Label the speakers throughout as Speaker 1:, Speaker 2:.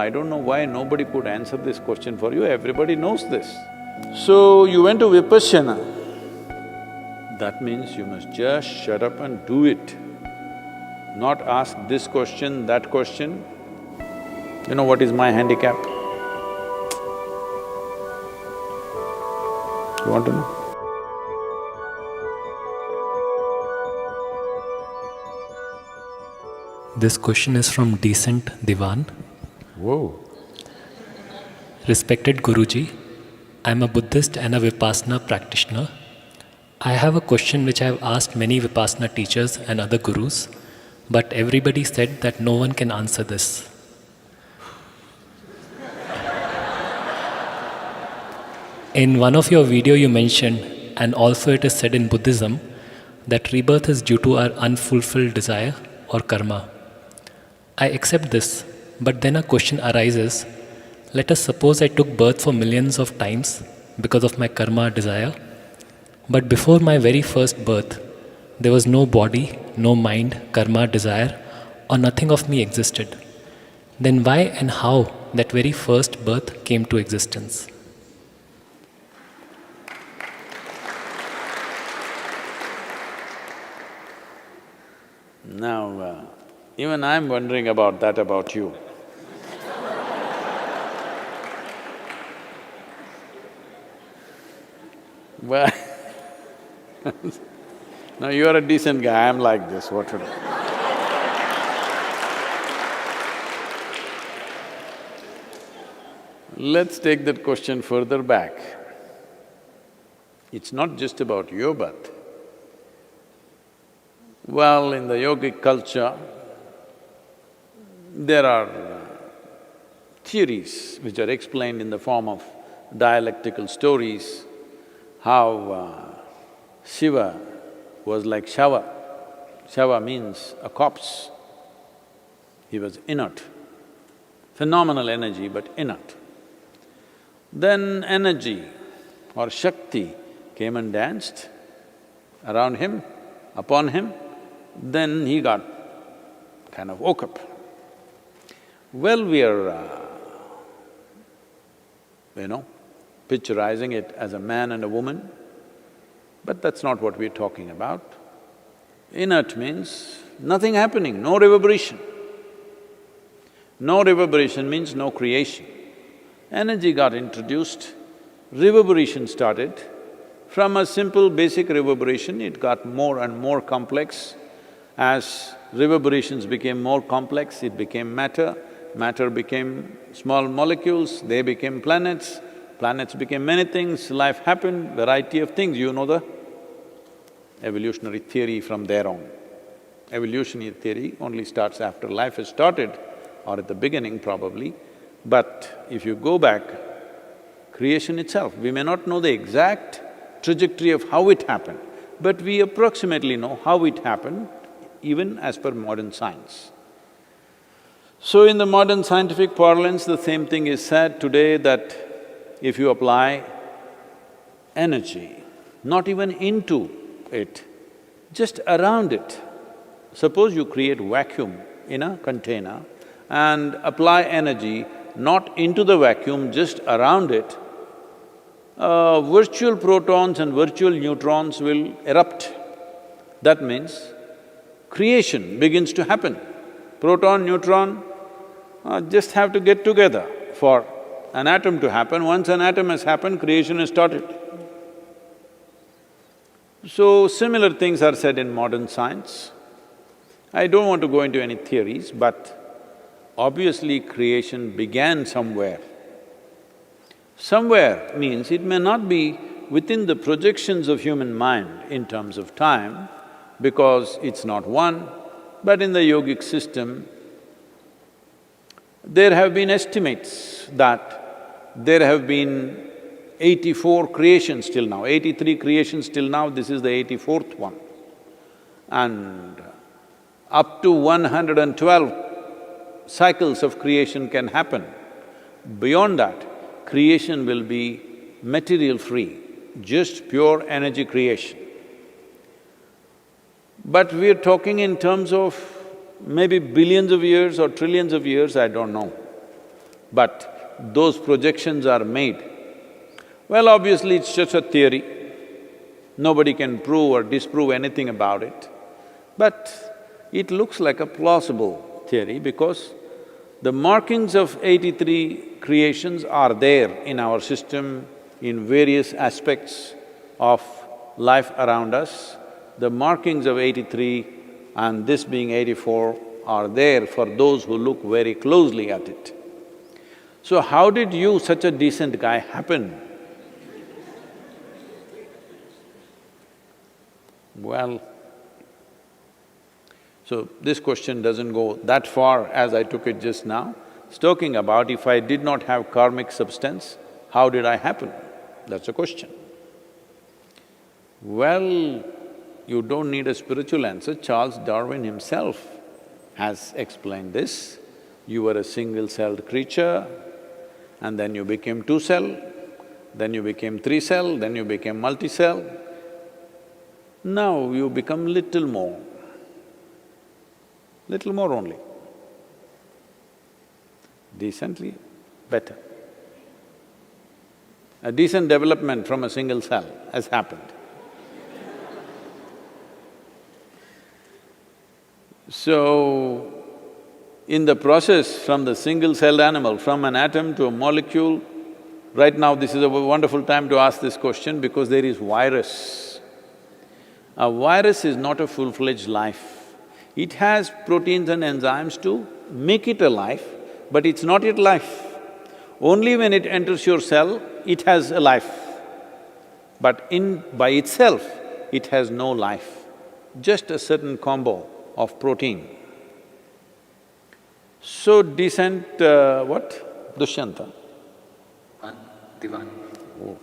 Speaker 1: I don't know why nobody could answer this question for you, everybody knows this. So, you went to Vipassana. That means you must just shut up and do it. Not ask this question, that question. You know what is my handicap? You want to know?
Speaker 2: This question is from Decent Divan.
Speaker 1: Whoa.
Speaker 2: Respected Guruji, I am a Buddhist and a Vipassana practitioner. I have a question which I have asked many Vipassana teachers and other gurus, but everybody said that no one can answer this. In one of your video you mentioned, and also it is said in Buddhism, that rebirth is due to our unfulfilled desire or karma. I accept this, but then a question arises. Let us suppose I took birth for millions of times because of my karma desire, but before my very first birth, there was no body, no mind, karma, desire, or nothing of me existed. Then why and how that very first birth came to existence?
Speaker 1: Now, even I'm wondering about that about you. Well, no, you are a decent guy, I'm like this, what to do? Let's take that question further back. It's not just about your birth. Well, in the yogic culture, there are theories which are explained in the form of dialectical stories, how Shiva was like Shava. Shava means a corpse. He was inert, phenomenal energy but inert. Then energy or Shakti came and danced around him, upon him, then he got kind of woke up. Well, we are, picturizing it as a man and a woman, but that's not what we're talking about. Inert means nothing happening, no reverberation. No reverberation means no creation. Energy got introduced, reverberation started. From a simple basic reverberation, it got more and more complex. As reverberations became more complex, it became matter, matter became small molecules, they became planets, planets became many things, life happened, variety of things, you know the evolutionary theory from there on. Evolutionary theory only starts after life has started or at the beginning probably, but if you go back, creation itself, we may not know the exact trajectory of how it happened, but we approximately know how it happened even as per modern science. So in the modern scientific parlance, the same thing is said today that if you apply energy, not even into it, just around it, suppose you create vacuum in a container and apply energy not into the vacuum, just around it, virtual protons and virtual neutrons will erupt. That means creation begins to happen. Proton, neutron just have to get together for an atom to happen. Once an atom has happened, creation has started. So, similar things are said in modern science. I don't want to go into any theories, but obviously creation began somewhere. Somewhere means it may not be within the projections of human mind in terms of time, because it's not one, but in the yogic system, there have been estimates that there have been 84 creations till now, 83 creations till now, this is the 84th one. And up to 112 cycles of creation can happen. Beyond that, creation will be material-free, just pure energy creation. But we're talking in terms of maybe billions of years or trillions of years, I don't know. but those projections are made. Well, obviously it's just a theory. Nobody can prove or disprove anything about it. But it looks like a plausible theory because the markings of 83 creations are there in our system in various aspects of life around us. The markings of 83 and this being 84 are there for those who look very closely at it. So how did you, such a decent guy, happen? Well, so this question doesn't go that far as I took it just now. It's talking about if I did not have karmic substance, how did I happen? That's a question. Well, you don't need a spiritual answer. Charles Darwin himself has explained this. You were a single-celled creature, and then you became two-cell, then you became three-cell, then you became multi-cell. Now you become little more only. Decently better. A decent development from a single cell has happened. So, in the process from the single-celled animal, from an atom to a molecule, right now this is a wonderful time to ask this question because there is virus. A virus is not a full-fledged life. It has proteins and enzymes to make it alive, but it's not yet life. Only when it enters your cell, it has a life. But by itself, it has no life, just a certain combo of protein. So decent, what? Dushyanta?
Speaker 3: Divan.
Speaker 1: Oh.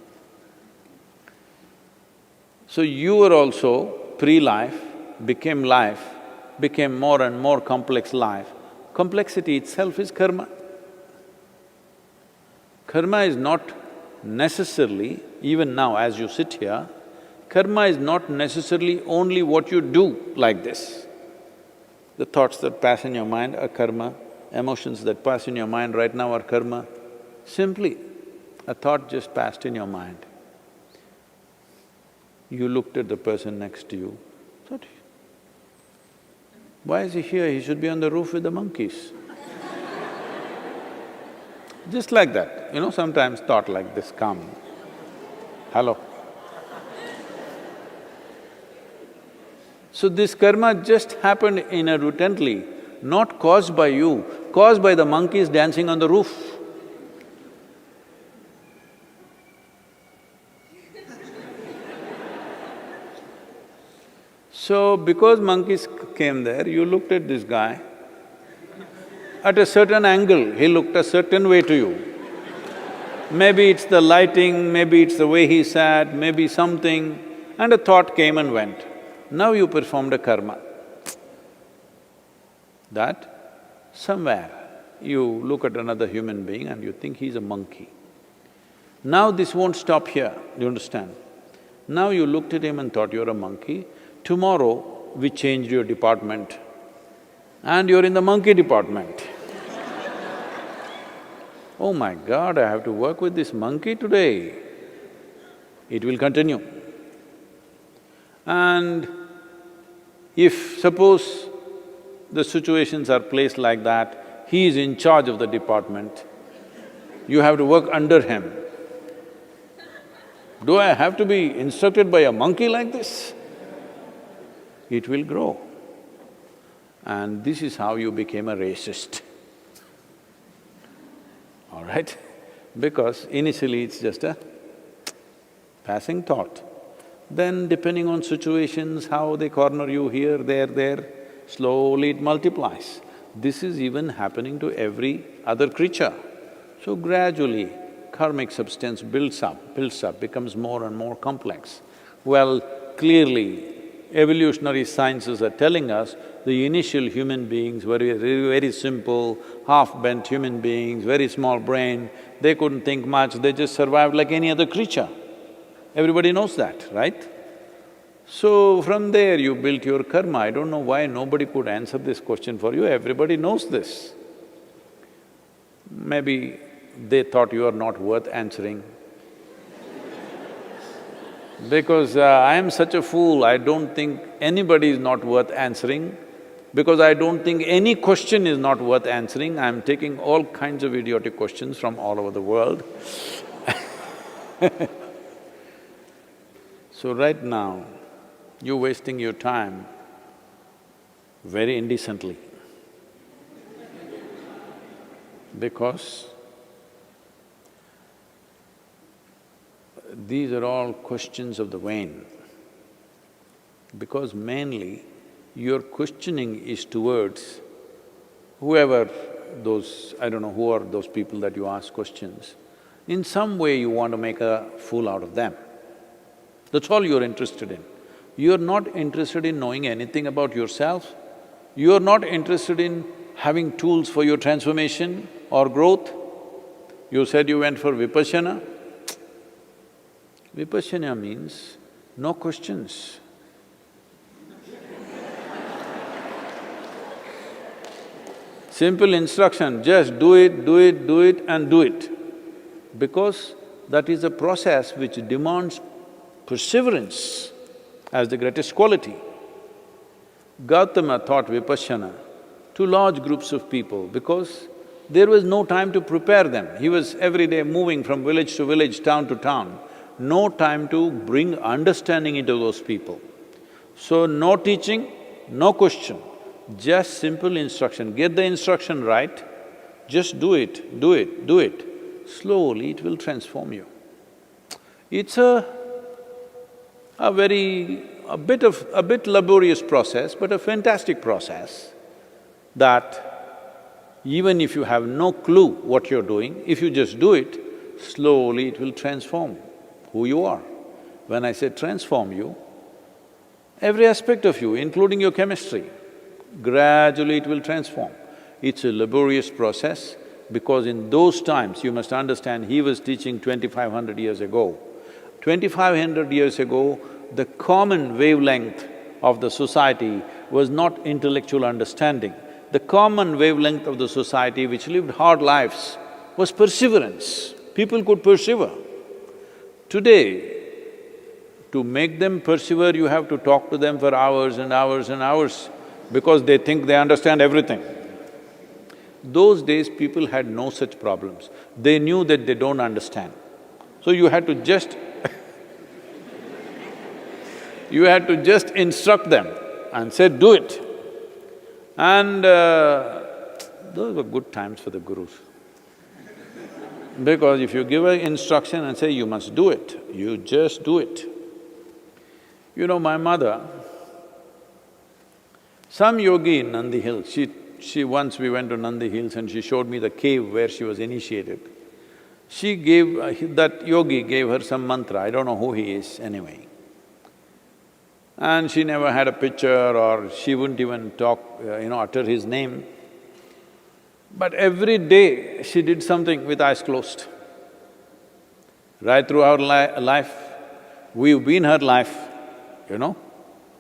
Speaker 1: So you were also pre-life, became life, became more and more complex life. Complexity itself is karma. Karma is not necessarily, even now as you sit here, karma is not necessarily only what you do like this. The thoughts that pass in your mind are karma, emotions that pass in your mind right now are karma. Simply, a thought just passed in your mind. You looked at the person next to you, thought, why is he here? He should be on the roof with the monkeys. Just like that, sometimes thought like this come. Hello. So this karma just happened inadvertently, not caused by you, caused by the monkeys dancing on the roof. So, because monkeys came there, you looked at this guy. At a certain angle, he looked a certain way to you. Maybe it's the lighting, maybe it's the way he sat, maybe something, and a thought came and went. Now you performed a karma. That somewhere you look at another human being and you think he's a monkey. Now this won't stop here, do you understand? Now you looked at him and thought you're a monkey. Tomorrow, we changed your department and you're in the monkey department. Oh my God, I have to work with this monkey today. It will continue. And if suppose the situations are placed like that, he is in charge of the department, you have to work under him. Do I have to be instructed by a monkey like this? It will grow. And this is how you became a racist. All right? Because initially it's just a passing thought. Then depending on situations, how they corner you here, there, slowly it multiplies. This is even happening to every other creature. So gradually, karmic substance builds up, becomes more and more complex. Well, clearly, evolutionary sciences are telling us the initial human beings were very simple, half-bent human beings, very small brain, they couldn't think much, they just survived like any other creature. Everybody knows that, right? So from there you built your karma. I don't know why nobody could answer this question for you, everybody knows this. Maybe they thought you are not worth answering. Because I am such a fool, I don't think anybody is not worth answering. Because I don't think any question is not worth answering, I'm taking all kinds of idiotic questions from all over the world. So right now, you're wasting your time very indecently. Because these are all questions of the vain. Because mainly, your questioning is towards whoever those… I don't know who are those people that you ask questions. In some way you want to make a fool out of them. That's all you're interested in. You're not interested in knowing anything about yourself. You're not interested in having tools for your transformation or growth. You said you went for Vipassana. Vipassana means no questions. Simple instruction, just do it, do it, do it and do it. Because that is a process which demands perseverance as the greatest quality. Gautama taught Vipassana to large groups of people because there was no time to prepare them. He was every day moving from village to village, town to town, no time to bring understanding into those people. So no teaching, no question, just simple instruction. Get the instruction right, just do it, do it, do it. Slowly it will transform you. It's a bit laborious process, but a fantastic process that even if you have no clue what you're doing, if you just do it, slowly it will transform who you are. When I say transform you, every aspect of you, including your chemistry, gradually it will transform. It's a laborious process because in those times, you must understand, he was teaching 2500 years ago. 2500 years ago, the common wavelength of the society was not intellectual understanding. The common wavelength of the society which lived hard lives was perseverance. People could persevere. Today, to make them persevere, you have to talk to them for hours and hours and hours because they think they understand everything. Those days, people had no such problems. They knew that they don't understand. So you had to just you had to just instruct them and say, do it. And those were good times for the gurus. Because if you give an instruction and say, you must do it, you just do it. You know, my mother, some yogi in Nandi Hills, once we went to Nandi Hills and she showed me the cave where she was initiated. She gave… that yogi gave her some mantra, I don't know who he is anyway. And she never had a picture or she wouldn't even talk, utter his name. But every day she did something with eyes closed. Right through our life, we've been her life,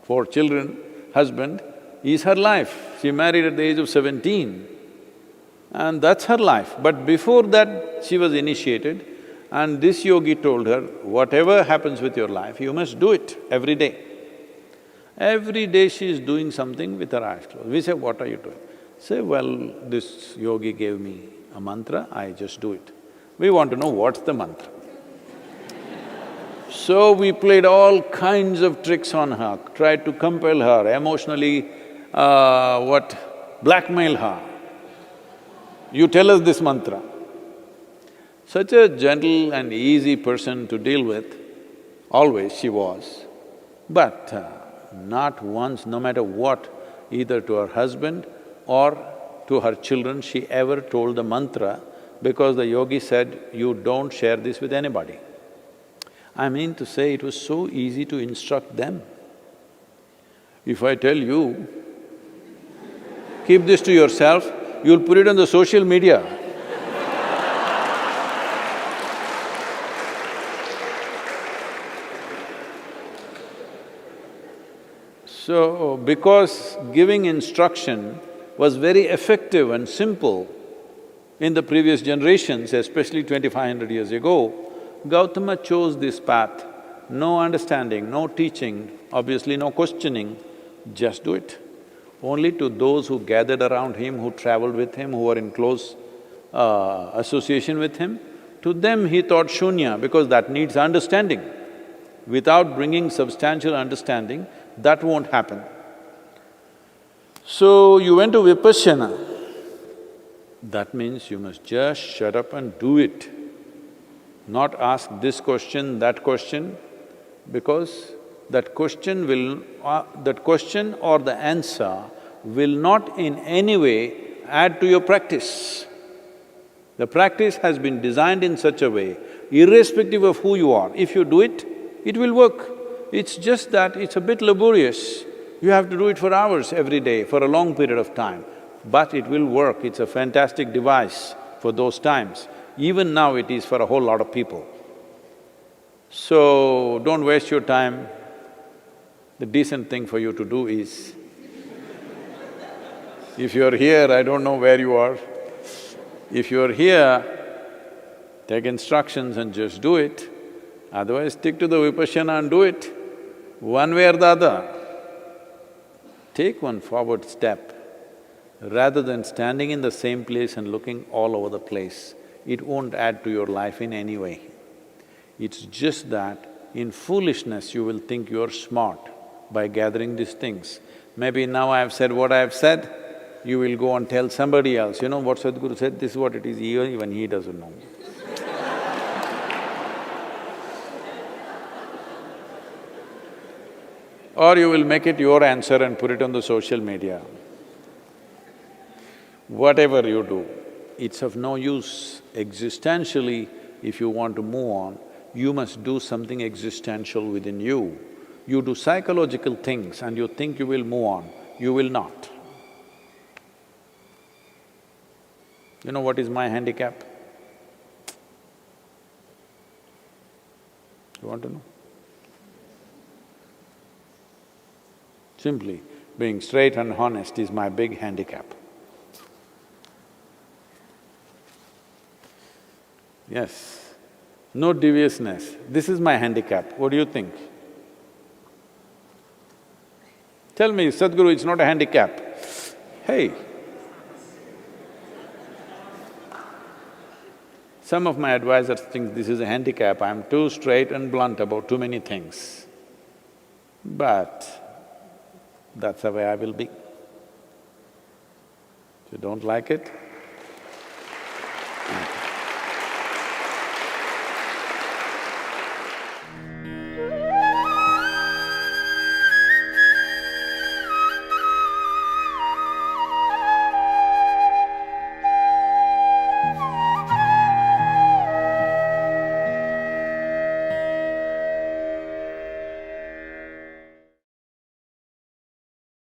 Speaker 1: 4 children, husband is her life. She married at the age of 17 and that's her life. But before that, she was initiated and this yogi told her, whatever happens with your life, you must do it every day. Every day she is doing something with her eyes closed. We say, what are you doing? Say, well, this yogi gave me a mantra, I just do it. We want to know what's the mantra. So we played all kinds of tricks on her, tried to compel her, emotionally, blackmail her. You tell us this mantra. Such a gentle and easy person to deal with, always she was. But not once, no matter what, either to her husband or to her children, she ever told the mantra because the yogi said, you don't share this with anybody. I mean to say, it was so easy to instruct them. If I tell you, keep this to yourself, you'll put it on the social media. So, because giving instruction was very effective and simple, In the previous generations, especially 2500 years ago, Gautama chose this path. No understanding, no teaching, obviously no questioning, just do it. Only to those who gathered around him, who traveled with him, who were in close association with him, to them he taught shunya because that needs understanding. Without bringing substantial understanding, that won't happen. So you went to Vipassana. That means you must just shut up and do it. Not ask this question, that question, because that question or the answer will not in any way add to your practice. The practice has been designed in such a way, irrespective of who you are, if you do it, it will work. It's just that it's a bit laborious. You have to do it for hours every day, for a long period of time. But it will work, it's a fantastic device for those times. Even now it is for a whole lot of people. So, don't waste your time. The decent thing for you to do is, if you're here, I don't know where you are, if you're here, take instructions and just do it. Otherwise, stick to the Vipassana and do it, one way or the other. Take one forward step. Rather than standing in the same place and looking all over the place, it won't add to your life in any way. It's just that in foolishness you will think you're smart by gathering these things. Maybe now I have said what I have said, you will go and tell somebody else, you know what Sadhguru said, this is what it is, even he doesn't know. Or you will make it your answer and put it on the social media. Whatever you do, it's of no use. Existentially, if you want to move on, you must do something existential within you. You do psychological things and you think you will move on, you will not. You know what is my handicap? You want to know? Simply, being straight and honest is my big handicap. Yes, no deviousness, this is my handicap, what do you think? Tell me, Sadhguru, it's not a handicap. Hey! Some of my advisors think this is a handicap, I'm too straight and blunt about too many things. But that's the way I will be. If you don't like it,